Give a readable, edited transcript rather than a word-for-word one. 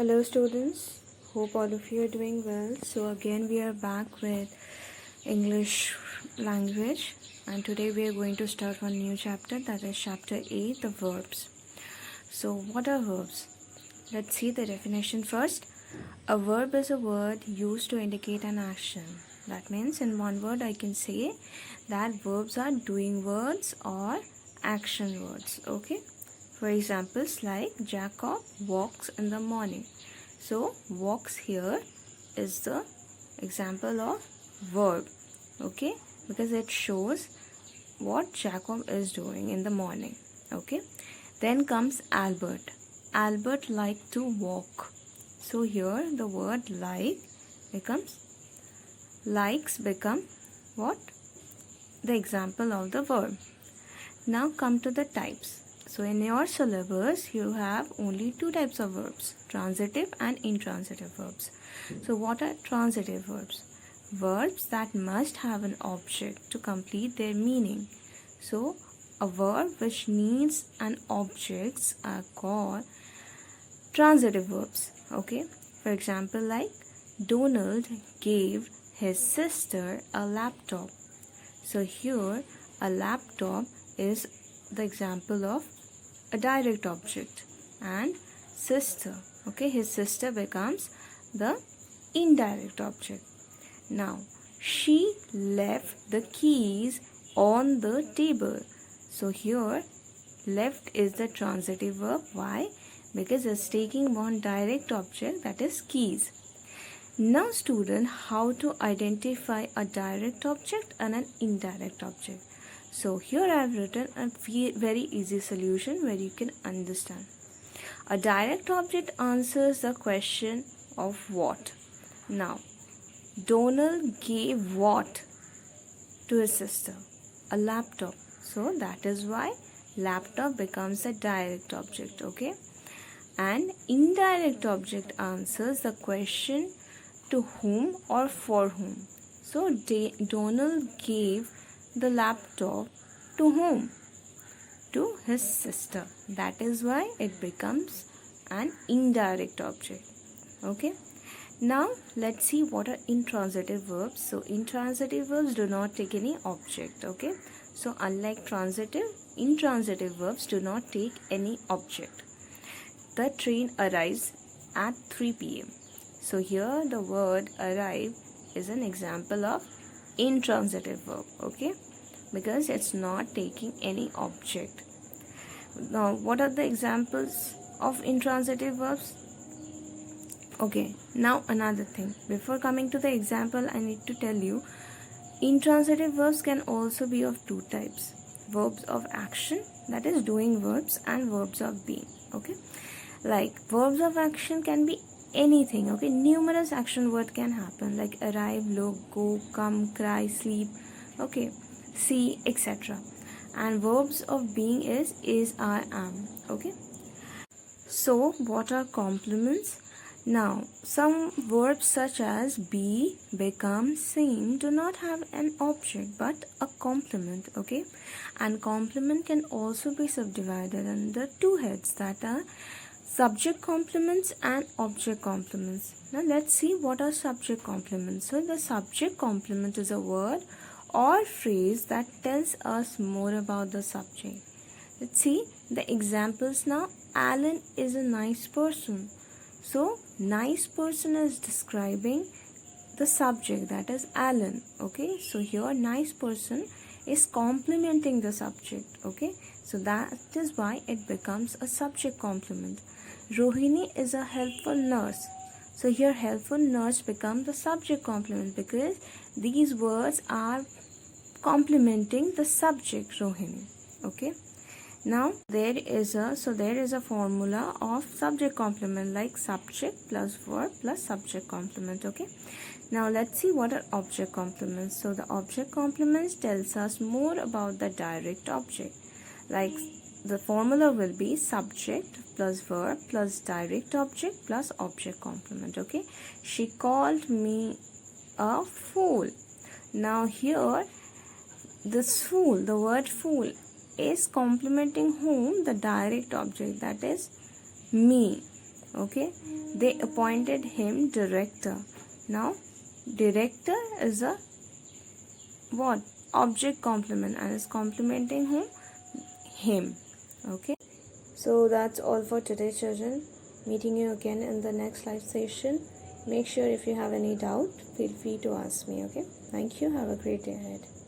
Hello students, hope all of you are doing well. So again we are back with English language, and today we are going to start one new chapter, that is chapter 8, the verbs. So what are verbs? Let's see the definition first. A verb is a word used to indicate an action. That means in one word I can say that verbs are doing words or action words. Okay. For examples like Jacob walks in the morning. So walks here is the example of verb. Okay, because it shows what Jacob is doing in the morning. Okay, then comes Albert. Albert liked to walk. So here the word likes become what? The example of the verb. Now come to the types. So in your syllabus, you have only two types of verbs, transitive and intransitive verbs. So what are transitive verbs? Verbs that must have an object to complete their meaning. So a verb which needs an object are called transitive verbs. Okay. For example, like Donald gave his sister a laptop. So here a laptop is the example of a direct object, and sister, okay, his sister becomes the indirect object. Now she left the keys on the table. So here left is the transitive verb. Why? Because it's taking one direct object, that is keys. Now student, how to identify a direct object and an indirect object? So here I have written a very easy solution where you can understand. A direct object answers the question of what. Now, Donald gave what to his sister? A laptop. So that is why laptop becomes a direct object. Okay. And indirect object answers the question to whom or for whom. So Donald gave the laptop to whom? To his sister. That is why it becomes an indirect object. Okay. Now let's see what are intransitive verbs. So intransitive verbs do not take any object. Okay. So unlike transitive, intransitive verbs do not take any object. The train arrives at 3 p.m. So here the word arrive is an example of intransitive verb. Okay, because it's not taking any object. Now what are the examples of intransitive verbs? Okay, now another thing, before coming to the example, I need to tell you intransitive verbs can also be of two types: verbs of action, that is doing verbs, and verbs of being. Okay, like verbs of action can be anything. Okay, numerous action word can happen, like arrive, look, go, come, cry, sleep, okay, see, etc. And verbs of being is, are, am. Okay, so what are complements? Now some verbs such as be, become, seem do not have an object but a complement. Okay, and complement can also be subdivided under two heads, that are subject complements and object complements. Now let's see what are subject complements. So the subject complement is a word or phrase that tells us more about the subject. Let's see the examples now. Alan is a nice person. So nice person is describing the subject, that is Alan. Okay, so here nice person is complementing the subject. Okay, so that is why it becomes a subject complement. Rohini is a helpful nurse. So here helpful nurse becomes the subject complement because these words are complementing the subject Rohini. Okay. Now there is a formula of subject complement, like subject plus verb plus subject complement. Okay. Now let's see what are object complements. So the object complements tells us more about the direct object. Like the formula will be subject plus verb plus direct object plus object complement. Okay. She called me a fool. Now here this fool, the word fool, is complementing whom? The direct object, that is me. Okay, they appointed him director. Now director is a what? Object complement, and is complementing whom? Him. Okay, so that's all for today, children. Meeting you again in the next live session. Make sure if you have any doubt, feel free to ask me. Okay, thank you. Have a great day ahead.